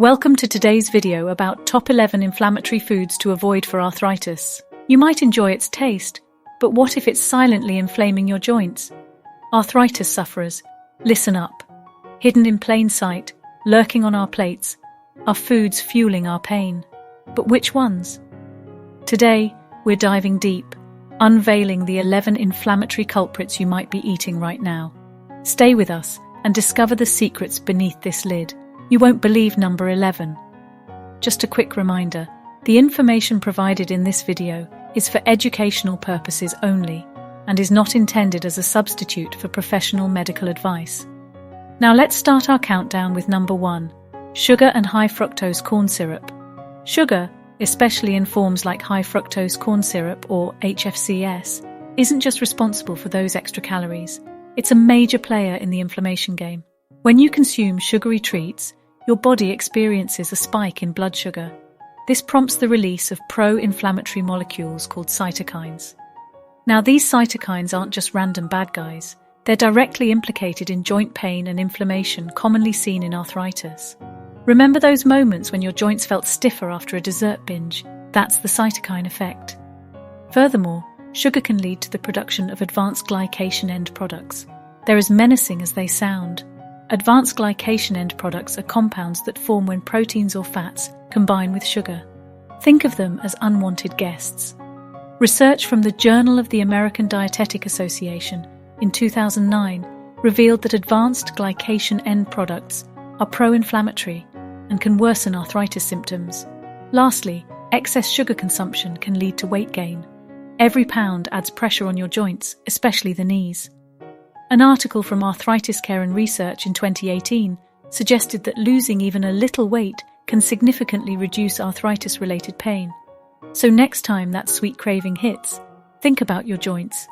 Welcome to today's video about top 11 inflammatory foods to avoid for arthritis. You might enjoy its taste, but what if it's silently inflaming your joints? Arthritis sufferers, listen up. Hidden in plain sight, lurking on our plates, are foods fueling our pain. But which ones? Today, we're diving deep, unveiling the 11 inflammatory culprits you might be eating right now. Stay with us and discover the secrets beneath this lid. You won't believe number 11. Just a quick reminder, the information provided in this video is for educational purposes only and is not intended as a substitute for professional medical advice. Now let's start our countdown with number 1, sugar and high fructose corn syrup. Sugar, especially in forms like high fructose corn syrup or HFCS, isn't just responsible for those extra calories. It's a major player in the inflammation game. When you consume sugary treats, your body experiences a spike in blood sugar. This prompts the release of pro-inflammatory molecules called cytokines. Now, these cytokines aren't just random bad guys. They're directly implicated in joint pain and inflammation commonly seen in arthritis. Remember those moments when your joints felt stiffer after a dessert binge? That's the cytokine effect. Furthermore, sugar can lead to the production of advanced glycation end products. They're as menacing as they sound. Advanced glycation end products are compounds that form when proteins or fats combine with sugar. Think of them as unwanted guests. Research from the Journal of the American Dietetic Association in 2009 revealed that advanced glycation end products are pro-inflammatory and can worsen arthritis symptoms. Lastly, excess sugar consumption can lead to weight gain. Every pound adds pressure on your joints, especially the knees. An article from Arthritis Care and Research in 2018 suggested that losing even a little weight can significantly reduce arthritis-related pain. So next time that sweet craving hits, think about your joints.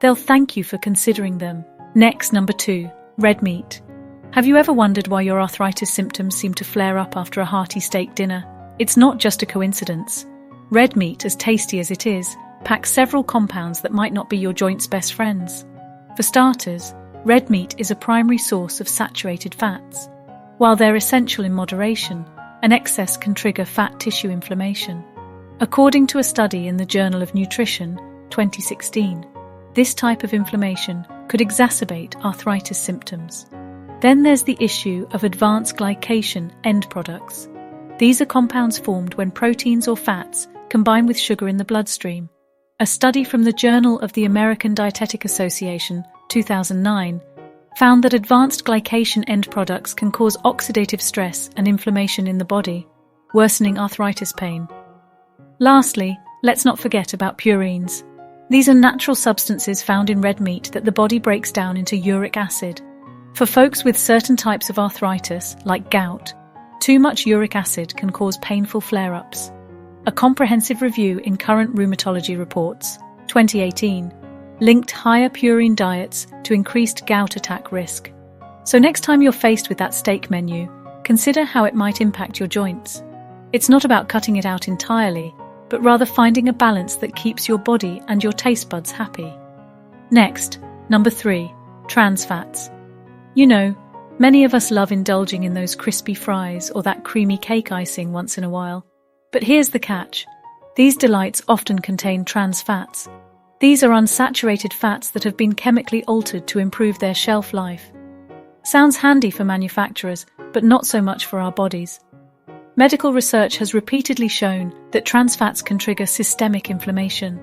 They'll thank you for considering them. Next, number 2, red meat. Have you ever wondered why your arthritis symptoms seem to flare up after a hearty steak dinner? It's not just a coincidence. Red meat, as tasty as it is, packs several compounds that might not be your joints' best friends. For starters, red meat is a primary source of saturated fats. While they're essential in moderation, an excess can trigger fat tissue inflammation. According to a study in the Journal of Nutrition, 2016, this type of inflammation could exacerbate arthritis symptoms. Then there's the issue of advanced glycation end products. These are compounds formed when proteins or fats combine with sugar in the bloodstream. A study from the Journal of the American Dietetic Association, 2009, found that advanced glycation end products can cause oxidative stress and inflammation in the body, worsening arthritis pain. Lastly, let's not forget about purines. These are natural substances found in red meat that the body breaks down into uric acid. For folks with certain types of arthritis, like gout, too much uric acid can cause painful flare-ups. A comprehensive review in Current Rheumatology Reports, 2018, linked higher purine diets to increased gout attack risk. So next time you're faced with that steak menu, consider how it might impact your joints. It's not about cutting it out entirely, but rather finding a balance that keeps your body and your taste buds happy. Next, number 3, trans fats. You know, many of us love indulging in those crispy fries or that creamy cake icing once in a while. But here's the catch. These delights often contain trans fats. These are unsaturated fats that have been chemically altered to improve their shelf life. Sounds handy for manufacturers, but not so much for our bodies. Medical research has repeatedly shown that trans fats can trigger systemic inflammation.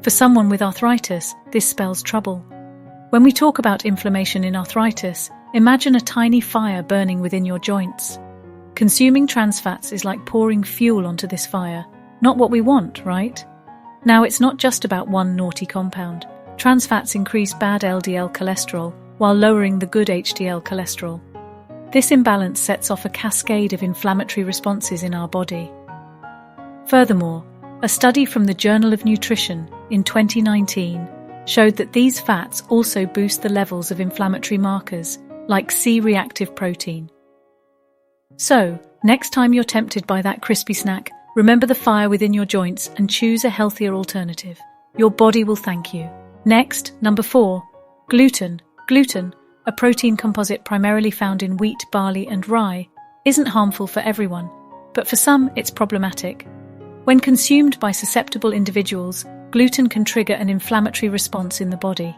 For someone with arthritis, this spells trouble. When we talk about inflammation in arthritis, imagine a tiny fire burning within your joints. Consuming trans fats is like pouring fuel onto this fire. Not what we want, right? Now, it's not just about one naughty compound. Trans fats increase bad LDL cholesterol while lowering the good HDL cholesterol. This imbalance sets off a cascade of inflammatory responses in our body. Furthermore, a study from the Journal of Nutrition in 2019 showed that these fats also boost the levels of inflammatory markers like C-reactive protein. So, next time you're tempted by that crispy snack, remember the fire within your joints and choose a healthier alternative. Your body will thank you. Next, number 4, gluten. Gluten, a protein composite primarily found in wheat, barley, and rye, isn't harmful for everyone, but for some it's problematic. When consumed by susceptible individuals, gluten can trigger an inflammatory response in the body.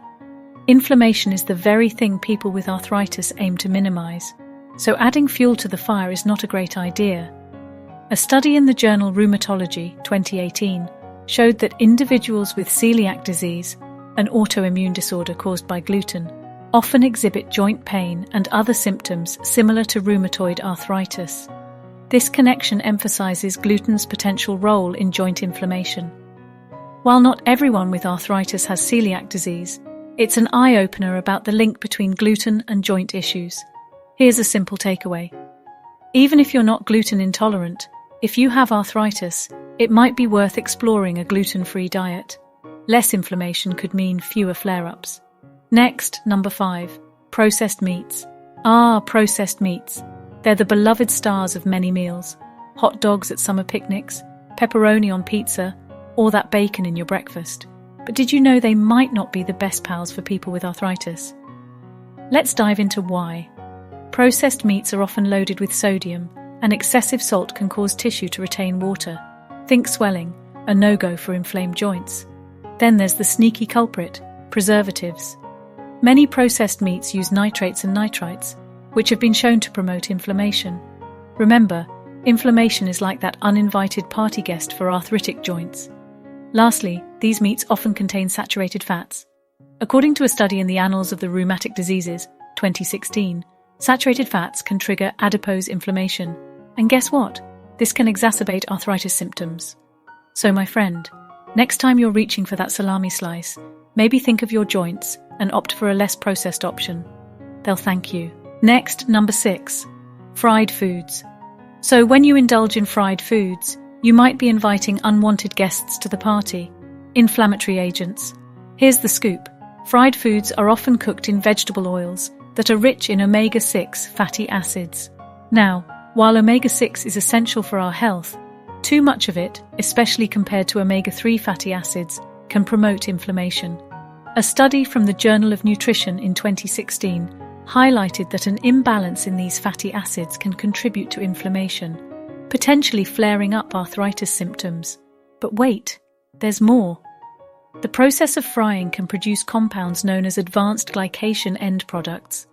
Inflammation is the very thing people with arthritis aim to minimize, so adding fuel to the fire is not a great idea. A study in the journal Rheumatology, 2018, showed that individuals with celiac disease, an autoimmune disorder caused by gluten, often exhibit joint pain and other symptoms similar to rheumatoid arthritis. This connection emphasizes gluten's potential role in joint inflammation. While not everyone with arthritis has celiac disease, it's an eye-opener about the link between gluten and joint issues. Here's a simple takeaway. Even if you're not gluten intolerant, if you have arthritis, it might be worth exploring a gluten-free diet. Less inflammation could mean fewer flare-ups. Next, number 5. Processed meats. Processed meats. They're the beloved stars of many meals. Hot dogs at summer picnics, pepperoni on pizza, or that bacon in your breakfast. But did you know they might not be the best pals for people with arthritis? Let's dive into why. Processed meats are often loaded with sodium, and excessive salt can cause tissue to retain water. Think swelling, a no-go for inflamed joints. Then there's the sneaky culprit, preservatives. Many processed meats use nitrates and nitrites, which have been shown to promote inflammation. Remember, inflammation is like that uninvited party guest for arthritic joints. Lastly, these meats often contain saturated fats. According to a study in the Annals of the Rheumatic Diseases, 2016, saturated fats can trigger adipose inflammation. And guess what? This can exacerbate arthritis symptoms. So my friend, next time you're reaching for that salami slice, maybe think of your joints and opt for a less processed option. They'll thank you. Next, number 6. Fried foods. So when you indulge in fried foods, you might be inviting unwanted guests to the party. Inflammatory agents. Here's the scoop. Fried foods are often cooked in vegetable oils that are rich in omega-6 fatty acids. Now, while omega-6 is essential for our health, too much of it, especially compared to omega-3 fatty acids, can promote inflammation. A study from the Journal of Nutrition in 2016 highlighted that an imbalance in these fatty acids can contribute to inflammation, potentially flaring up arthritis symptoms. But wait, there's more. The process of frying can produce compounds known as advanced glycation end products.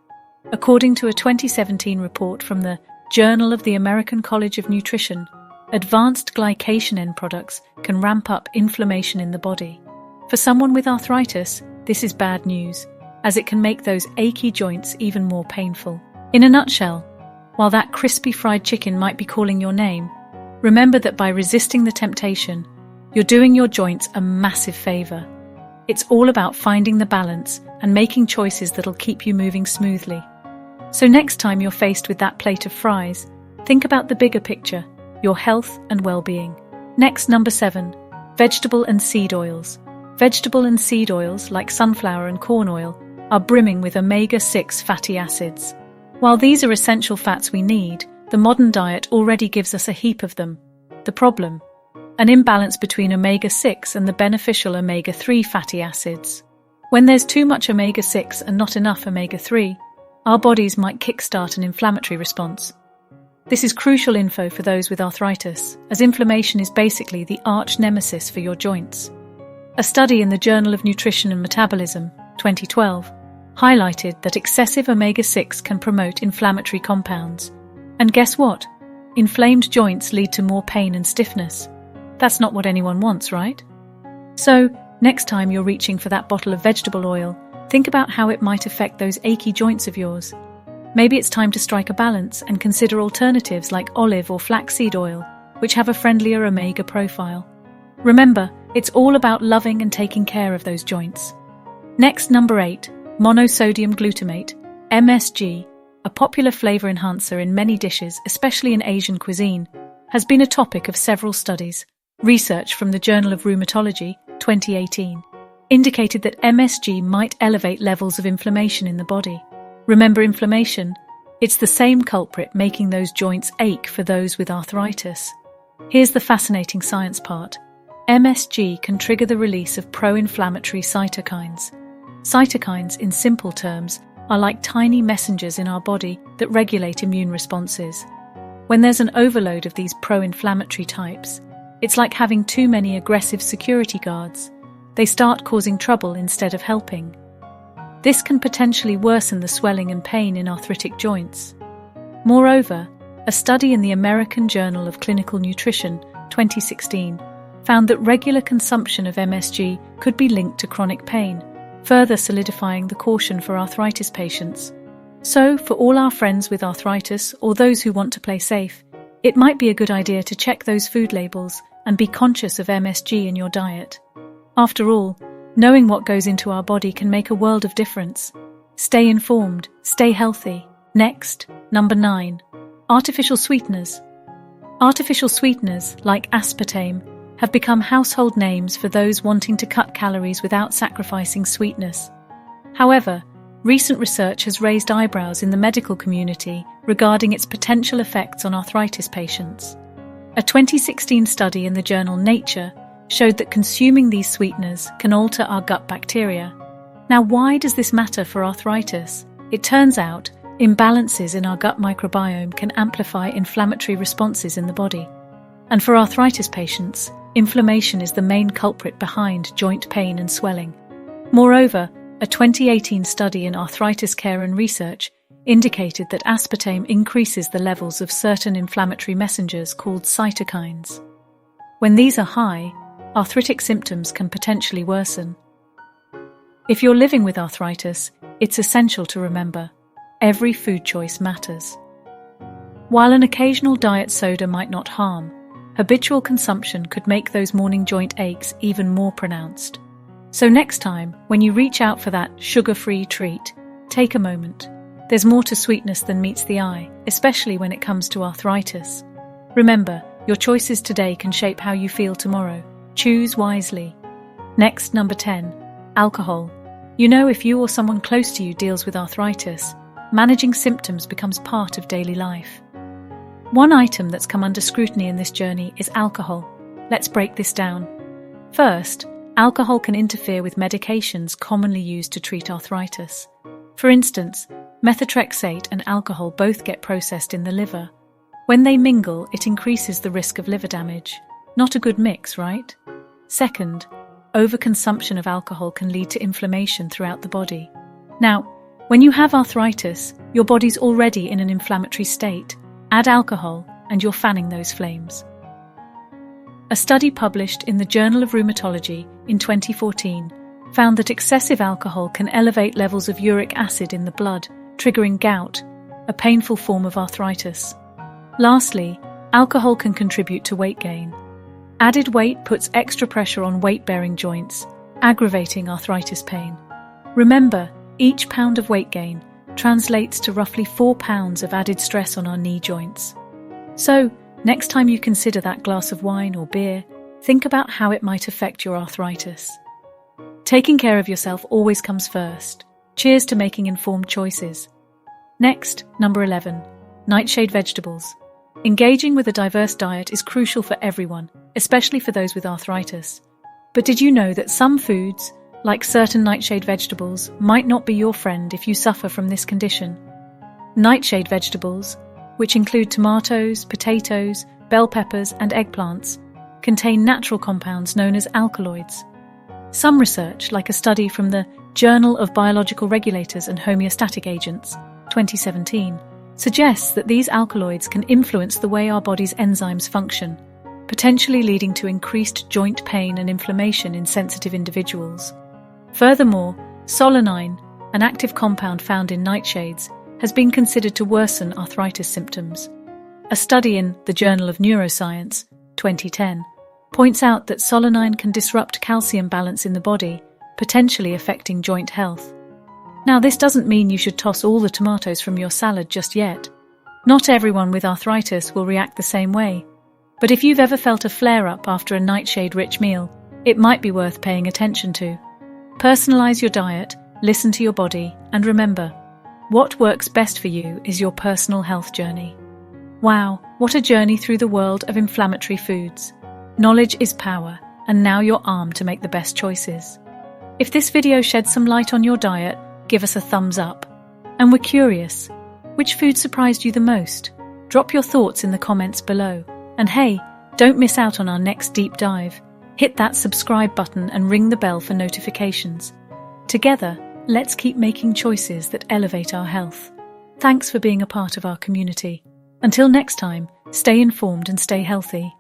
According to a 2017 report from the Journal of the American College of Nutrition, advanced glycation end products can ramp up inflammation in the body. For someone with arthritis, this is bad news, as it can make those achy joints even more painful. In a nutshell, while that crispy fried chicken might be calling your name, remember that by resisting the temptation, you're doing your joints a massive favor. It's all about finding the balance and making choices that'll keep you moving smoothly. So next time you're faced with that plate of fries, think about the bigger picture, your health and well-being. Next, number 7. Vegetable and seed oils. Vegetable and seed oils, like sunflower and corn oil, are brimming with omega-6 fatty acids. While these are essential fats we need, the modern diet already gives us a heap of them. The problem? An imbalance between omega-6 and the beneficial omega-3 fatty acids. When there's too much omega-6 and not enough omega-3, our bodies might kickstart an inflammatory response. This is crucial info for those with arthritis, as inflammation is basically the arch nemesis for your joints. A study in the Journal of Nutrition and Metabolism, 2012, highlighted that excessive omega-6 can promote inflammatory compounds. And guess what? Inflamed joints lead to more pain and stiffness. That's not what anyone wants, right? So, next time you're reaching for that bottle of vegetable oil, think about how it might affect those achy joints of yours. Maybe it's time to strike a balance and consider alternatives like olive or flaxseed oil, which have a friendlier omega profile. Remember, it's all about loving and taking care of those joints. Next, number 8. Monosodium glutamate, MSG, a popular flavor enhancer in many dishes, especially in Asian cuisine, has been a topic of several studies. Research from the Journal of Rheumatology, 2018, indicated that MSG might elevate levels of inflammation in the body. Remember inflammation? It's the same culprit making those joints ache for those with arthritis. Here's the fascinating science part. MSG can trigger the release of pro-inflammatory cytokines. Cytokines, in simple terms, are like tiny messengers in our body that regulate immune responses. When there's an overload of these pro-inflammatory types, it's like having too many aggressive security guards. They start causing trouble instead of helping. This can potentially worsen the swelling and pain in arthritic joints. Moreover, a study in the American Journal of Clinical Nutrition, 2016, found that regular consumption of MSG could be linked to chronic pain, further solidifying the caution for arthritis patients. So, for all our friends with arthritis or those who want to play safe, it might be a good idea to check those food labels and be conscious of MSG in your diet. After all, knowing what goes into our body can make a world of difference. Stay informed, stay healthy. Next, number 9. Artificial sweeteners. Artificial sweeteners, like aspartame, have become household names for those wanting to cut calories without sacrificing sweetness. However, recent research has raised eyebrows in the medical community regarding its potential effects on arthritis patients. A 2016 study in the journal Nature showed that consuming these sweeteners can alter our gut bacteria. Now, why does this matter for arthritis? It turns out, imbalances in our gut microbiome can amplify inflammatory responses in the body. And for arthritis patients, inflammation is the main culprit behind joint pain and swelling. Moreover, a 2018 study in Arthritis Care and Research indicated that aspartame increases the levels of certain inflammatory messengers called cytokines. When these are high, arthritic symptoms can potentially worsen. If you're living with arthritis, it's essential to remember, every food choice matters. While an occasional diet soda might not harm, habitual consumption could make those morning joint aches even more pronounced. So next time, when you reach out for that sugar-free treat, take a moment. There's more to sweetness than meets the eye, especially when it comes to arthritis. Remember, your choices today can shape how you feel tomorrow. Choose wisely. Next, number 10. Alcohol. You know, if you or someone close to you deals with arthritis, managing symptoms becomes part of daily life. One item that's come under scrutiny in this journey is alcohol. Let's break this down. First, alcohol can interfere with medications commonly used to treat arthritis. For instance, methotrexate and alcohol both get processed in the liver. When they mingle, it increases the risk of liver damage. Not a good mix, right? Second, overconsumption of alcohol can lead to inflammation throughout the body. Now, when you have arthritis, your body's already in an inflammatory state. Add alcohol, and you're fanning those flames. A study published in the Journal of Rheumatology in 2014 found that excessive alcohol can elevate levels of uric acid in the blood, triggering gout, a painful form of arthritis. Lastly, alcohol can contribute to weight gain. Added weight puts extra pressure on weight-bearing joints, aggravating arthritis pain. Remember, each pound of weight gain translates to roughly 4 pounds of added stress on our knee joints. So, next time you consider that glass of wine or beer, think about how it might affect your arthritis. Taking care of yourself always comes first. Cheers to making informed choices. Next, number 11. Nightshade vegetables. Engaging with a diverse diet is crucial for everyone, especially for those with arthritis. But did you know that some foods, like certain nightshade vegetables, might not be your friend if you suffer from this condition? Nightshade vegetables, which include tomatoes, potatoes, bell peppers, and eggplants, contain natural compounds known as alkaloids. Some research, like a study from the Journal of Biological Regulators and Homeostatic Agents, 2017, suggests that these alkaloids can influence the way our body's enzymes function, potentially leading to increased joint pain and inflammation in sensitive individuals. Furthermore, solanine, an active compound found in nightshades, has been considered to worsen arthritis symptoms. A study in the Journal of Neuroscience, 2010, points out that solanine can disrupt calcium balance in the body, potentially affecting joint health. Now, this doesn't mean you should toss all the tomatoes from your salad just yet. Not everyone with arthritis will react the same way. But if you've ever felt a flare-up after a nightshade-rich meal, it might be worth paying attention to. Personalize your diet, listen to your body, and remember, what works best for you is your personal health journey. Wow, what a journey through the world of inflammatory foods. Knowledge is power, and now you're armed to make the best choices. If this video sheds some light on your diet, give us a thumbs up. And we're curious, which food surprised you the most? Drop your thoughts in the comments below. And hey, don't miss out on our next deep dive. Hit that subscribe button and ring the bell for notifications. Together, let's keep making choices that elevate our health. Thanks for being a part of our community. Until next time, stay informed and stay healthy.